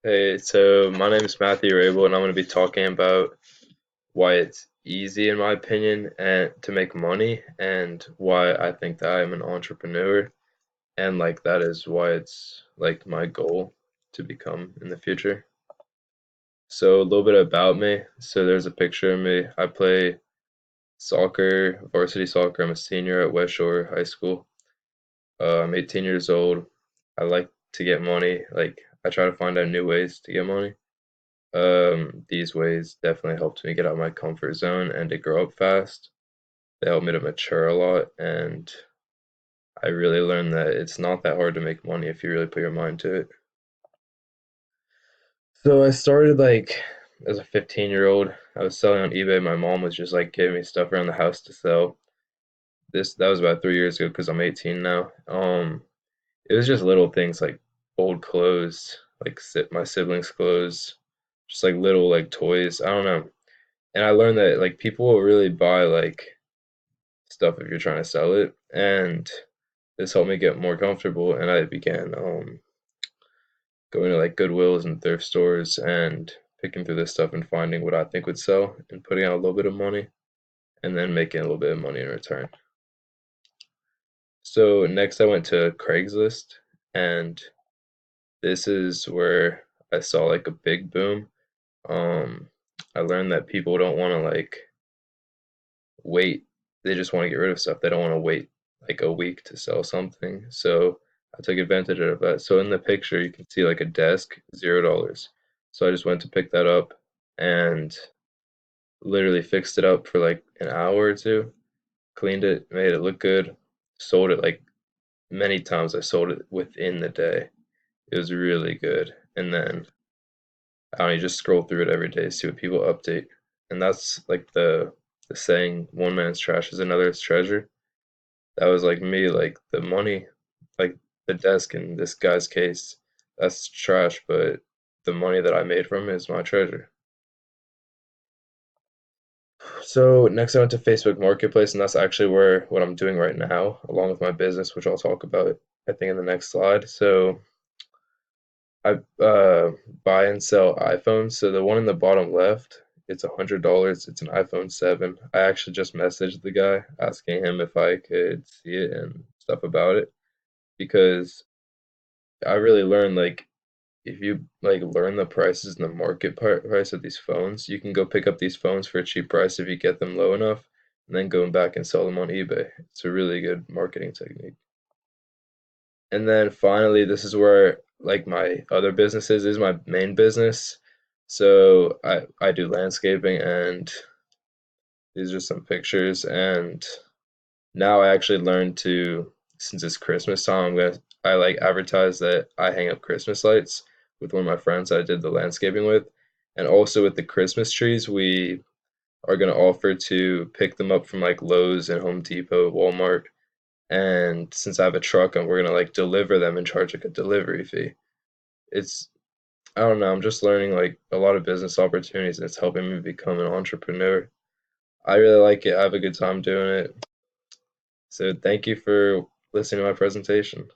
Hey, so my name is Matthew Rabel, and I'm going to be talking about why it's easy, in my opinion, and to make money, and why I think that I am an entrepreneur, and like that is why it's like my goal to become in the future. So a little bit about me. So there's a picture of me. I play soccer, varsity soccer. I'm a senior at West Shore High School. I'm 18 years old. I like to get money. Like I try to find out new ways to get money. These ways definitely helped me get out of my comfort zone and to grow up fast. They helped me to mature a lot, and I really learned that it's not that hard to make money if you really put your mind to it. So I started like as a 15-year-old. I was selling on eBay. My mom was just like giving me stuff around the house to sell. That was about 3 years ago because I'm 18 now. It was just little things like old clothes, like my siblings' clothes, just like little like toys. I don't know. And I learned that like people will really buy like stuff if you're trying to sell it, and this helped me get more comfortable. And I began going to like Goodwills and thrift stores and picking through this stuff and finding what I think would sell and putting out a little bit of money and then making a little bit of money in return. So next I went to Craigslist, and this is where I saw like a big boom. Um, I learned that people don't want to like wait. They just want to get rid of stuff. They don't want to wait like a week to sell something. So I took advantage of that. So in the picture, you can see like a desk, $0. So I just went to pick that up and literally fixed it up for like an hour or two, cleaned it, made it look good, sold it like many times. I sold it within the day. It was really good. And then I don't know, you just scroll through it every day, see what people update. And that's like the saying, one man's trash is another's treasure. That was like me, like the money, like the desk in this guy's case, that's trash, but the money that I made from it is my treasure. So next I went to Facebook Marketplace, and that's actually where what I'm doing right now, along with my business, which I'll talk about, I think, in the next slide. So I buy and sell iPhones. So the one in the bottom left, it's $100. It's an iPhone 7. I actually just messaged the guy asking him if I could see it and stuff about it because I really learned like if you like learn the prices and the price of these phones, you can go pick up these phones for a cheap price if you get them low enough, and then go back and sell them on eBay. It's a really good marketing technique. And then finally, this is where like my other businesses is my main business. So I do landscaping, and these are some pictures. And now I actually learned to, since it's Christmas time, I like advertise that I hang up Christmas lights with one of my friends I did the landscaping with. And also with the Christmas trees, we are gonna offer to pick them up from like Lowe's and Home Depot, Walmart. And since I have a truck, and we're gonna like deliver them and charge like a delivery fee. It's I don't know, I'm just learning like a lot of business opportunities, and it's helping me become an entrepreneur. I really like it. I have a good time doing it. So thank you for listening to my presentation.